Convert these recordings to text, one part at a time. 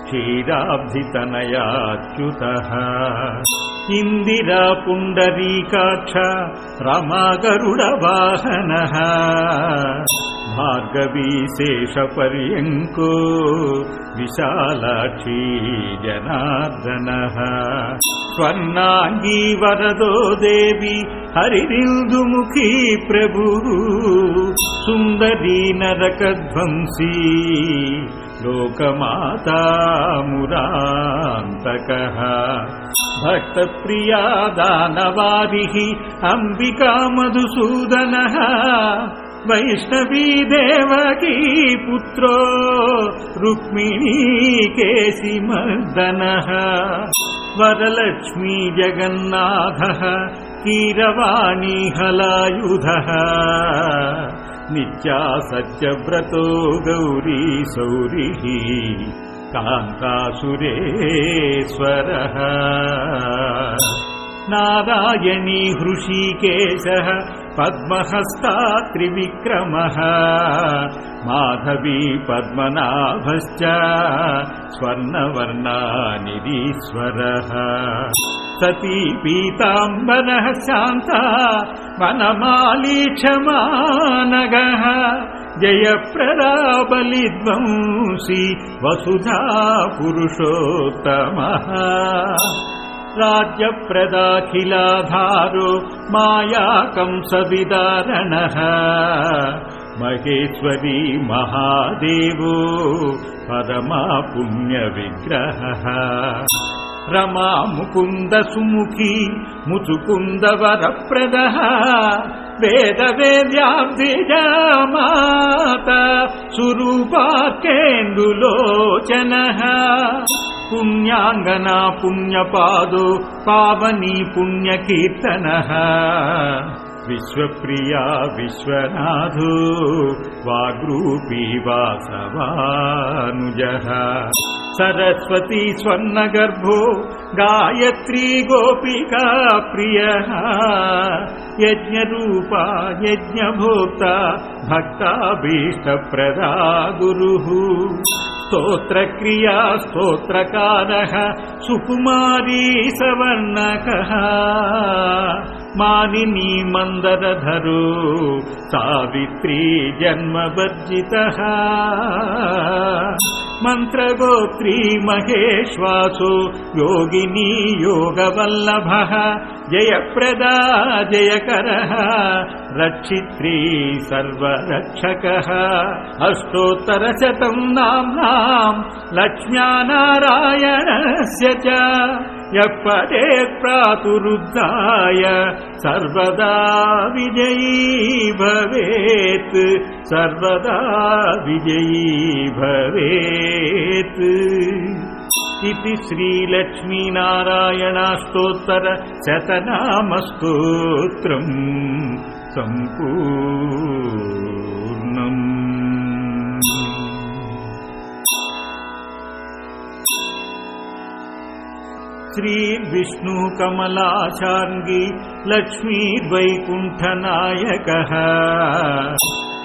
क्षीराब्धितनयाच्युतः इंदिरा पुंडरीकाक्ष रमा गरुडवाहनः भार्गवी शेषपर्यङ्को विशालाक्षी जनार्दनः स्वर्णांगी वरदो देवी हरिरिन्दुमुखी प्रभुः सुंदरी नरकध्वंसी लोकमाता मुरान्तकः भक्तप्रिया दानवादिः अंबिका मधुसूदनः वैष्णवी देवकी पुत्रो रुक्मिणी केशिमर्दनः वरलक्ष्मी जगन्नाथः कीरवाणी हलायुधः नित्या सत्यव्रतो गौरी सौरिः कान्तासुरेश्वरः नारायणी हृषीकेशः पद्महस्ता त्रिविक्रमः माधवी पद्मनाभश्च स्वर्णवर्णा निरीश्वरः सती पीताम्बरः शान्ता वनमाली क्षमानगः जयप्रदा बलिध्वंसी वसुधा पुरुषोत्तमः राज्यप्रदाखिलाधारो माया कंसविदारणः महेश्वरी महादेवो परमा पुण्यविग्रहः रमा मुकुन्द सुमुखी मुचुकुन्द वरप्रदः वेद वेद्याब्धिजा माता सुरूपाकेन्दुलोचनः पुण्याङ्गना पुण्यपादो पावनी पुण्यकीर्तनः विश्वप्रिया विश्वनाथो वाग्रूपी वासवानुजः सरस्वती स्वर्णगर्भो गायत्री गोपिका प्रियः यज्ञरूपा यज्ञभोक्ता भक्ताभीष्टप्रदा गुरुः स्तोत्रक्रिया स्तोत्रकारः सुकुमारी सवर्णकः मानिनी मंदरधरो सावित्री जन्मवर्जितः मंत्रगोत्री महेश्वासो योगिनी योगवल्लभः जयप्रदा जयकरः रक्षित्री सर्वरक्षकः अष्टोत्तरशतं नाम्नां लक्ष्म्या नारायणस्य च यः पठेत् प्रातरुद्धाय सर्वदा विजयी भवेत् सर्वदा विजयी भवेत् इति श्रीलक्ष्मीनारायणाष्टोत्तर शतनामस्तोत्रम् सम्पूर्णम्। श्री विष्णु कमलाशार्ङ्गी लक्ष्मीर्वैकुण्ठनायकः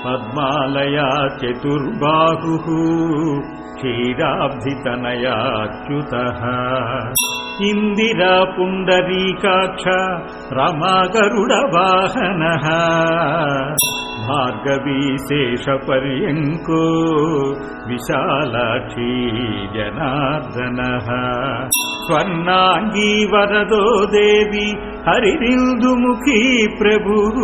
पद्मालया चतुर्बाहुः क्षीराब्धितनयाच्युतः इंदिरा पुंडरीकाक्ष रमा गरुडवाहनः भार्गवी शेषपर्यङ्को विशालाक्षी जनार्दनः स्वर्णांगी वरदो देवी हरिरिन्दुमुखी प्रभुः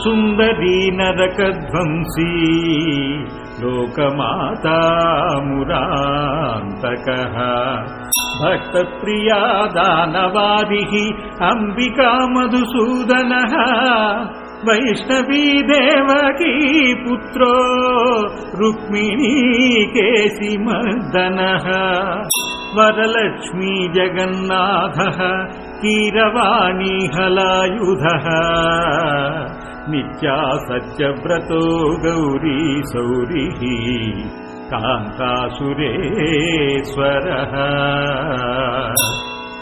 सुंदरी नरकध्वंसी लोकमाता मुरान्तकः भक्तप्रिया दानवादिः अंबिका मधुसूदनः वैष्णवी देवकी पुत्रो रुक्मिणी केशिमर्दनः वरलक्ष्मी जगन्नाथः कीरवाणी हलायुधः नित्या सत्यव्रतो गौरी सौरिः कान्तासुरेश्वरः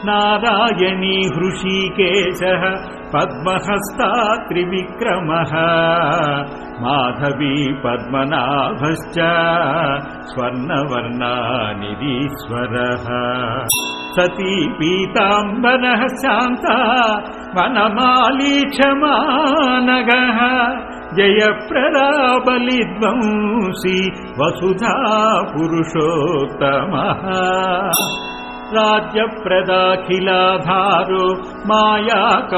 नारायणी हृषीकेशः पद्महस्ता त्रिविक्रमः माधवी पद्मनाभश्च स्वर्णवर्णानिरीश्वरः सती पीताम्बरः शान्ता वनमाली क्षमानगः जयप्रदा बलिध्वंसी वसुधा पुरुषोत्तमः राज्यप्रदाखिलाधारो मायाकंसविदारणः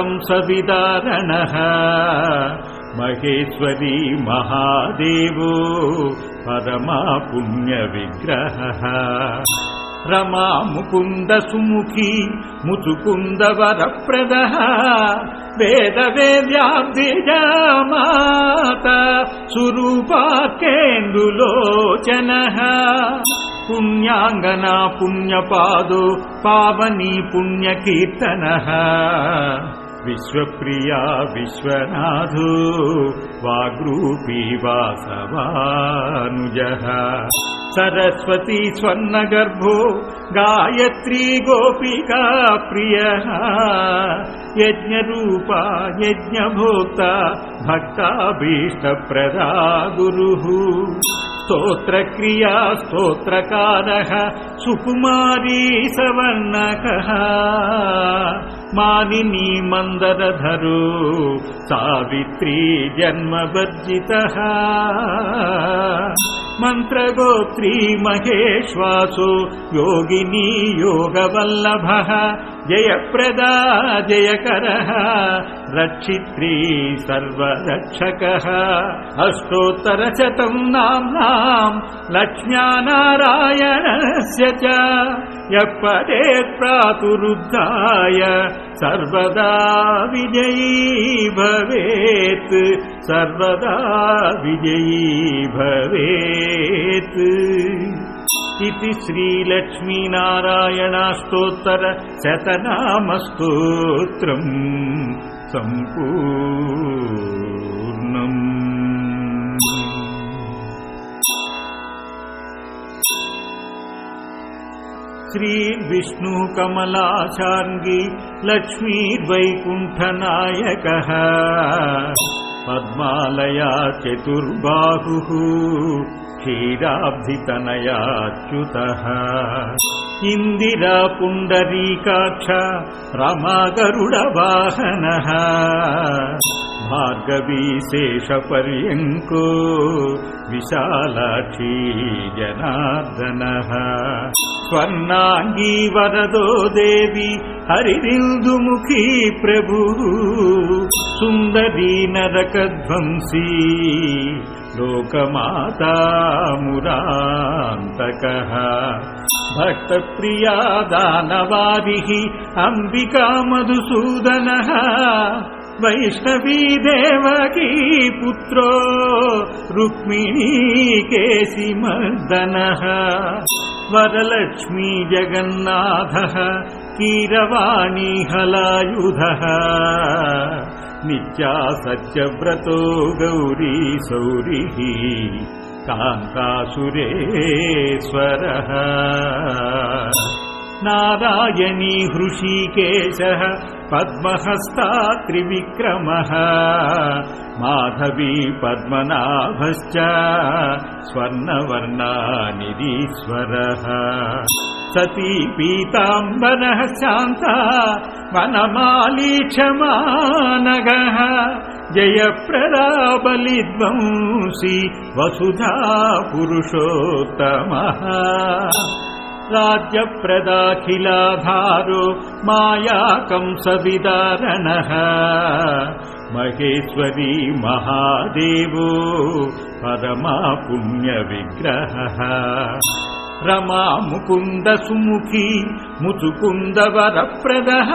महेश्वरी महादेवो परमा पुण्यविग्रहः रमा मुकुन्द सुमुखी मुचुकुन्द वरप्रदः वेदवेद्याब्धिजा माता सुरूपाकेन्दुलोचनः पुण्याङ्गना पुण्यपादो पावनी पुण्यकीर्तनः विश्वप्रिया विश्वनाथो वाग्रूपी वासवानुजः सरस्वती स्वर्णगर्भो गायत्री गोपिका प्रियः यज्ञरूपा यज्ञभोक्ता भक्ताभीष्टप्रदा गुरुः स्तोत्रक्रिया स्तोत्रकारः सुकुमारी सवर्णकः मानिनी मन्दरधरो सावित्री जन्मवर्जितः मन्त्रगोत्री महेश्वासो योगिनी योगवल्लभः जयप्रदा जयकरः रक्षित्री सर्वरक्षकः अष्टोत्तरशतं नाम्नां लक्ष्म्या नारायणस्य च यः पठेत् प्रातुरुद्धाय सर्वदा विजयी भवेत् सर्वदा विजयी भवेत् इति श्रीलक्ष्मीनारायणाष्टोत्तर शतनामस्तोत्रम् सम्पूर्णम्। श्रीविष्णुकमलाशार्ङ्गी लक्ष्मीर्वैकुण्ठनायकः पद्मालया चतुर्बाहुः क्षीराब्धितनयाच्युतः इन्दिरा पुण्डरीकाक्ष रमा गरुडवाहनः भार्गवी शेषपर्यङ्को विशालाक्षी जनार्दनः स्वर्णाङ्गी वरदो देवी हरिरिन्दुमुखी प्रभुः सुन्दरी नरकध्वंसी लोकमाता मुरान्तकः भक्तप्रिया दानवारिः अम्बिका मधुसूदनः वैष्णवी देवकी पुत्रो रुक्मिणी केशिमर्दनः वरलक्ष्मी जगन्नाथः कीरवाणी हलायुधः नित्या सत्यव्रतो गौरी सौरिः कान्तासुरेश्वरः नारायणी हृषीकेशः पद्महस्ता त्रिविक्रमः माधवी पद्मनाभश्च स्वर्णवर्णानिरीश्वरः सती पीताम्बरः शान्ता वनमाली क्षमानगः जयप्रदा बलिध्वंसी वसुधा पुरुषोत्तमः राज्यप्रदाखिलाधारो मायाकंसविदारणः महेश्वरी महादेवो परमा पुण्यविग्रहः रमा मुकुन्द सुमुखी मुचुकुन्द वरप्रदः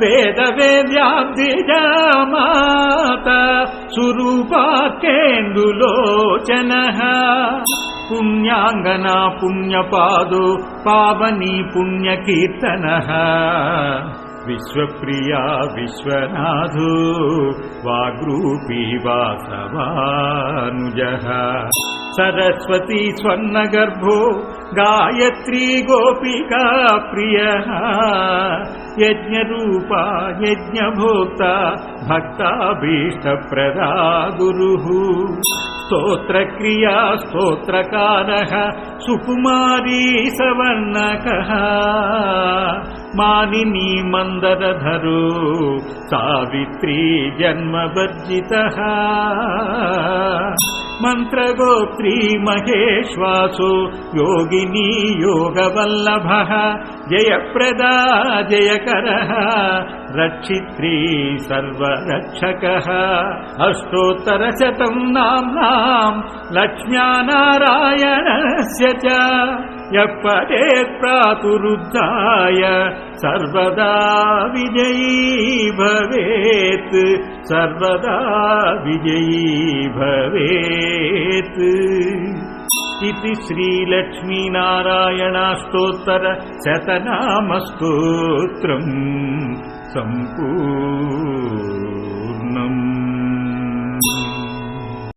वेदवेद्याब्धिजा माता सुरूपाकेन्दुलोचनः पुण्याङ्गना पुण्यपादो पावनी पुण्यकीर्तनः विश्वप्रिया विश्वनाथो वाग्रूपी वासवानुजः सरस्वती स्वर्णगर्भो गायत्री गोपिका प्रियः यज्ञरूपा यज्ञभोक्ता भक्ताभीष्टप्रदा गुरुः स्तोत्रक्रिया स्तोत्रकारः सुकुमारी सवर्णकः मानिनी मन्दरधरो सावित्री जन्मवर्जितः मन्त्रगोत्री महेश्वासो योगिनी योगवल्लभः जयप्रदा जयकरः रक्षित्री सर्वरक्षकः अष्टोत्तरशतं नाम्नां लक्ष्म्या नारायणस्य च यः पठेत् प्रातरुद्धाय सर्वदा विजयी भवेत् सर्वदा विजयी भवेत् इति श्रीलक्ष्मीनारायणाष्टोत्तरशतनामस्तोत्रम् सम्पूर्णम्।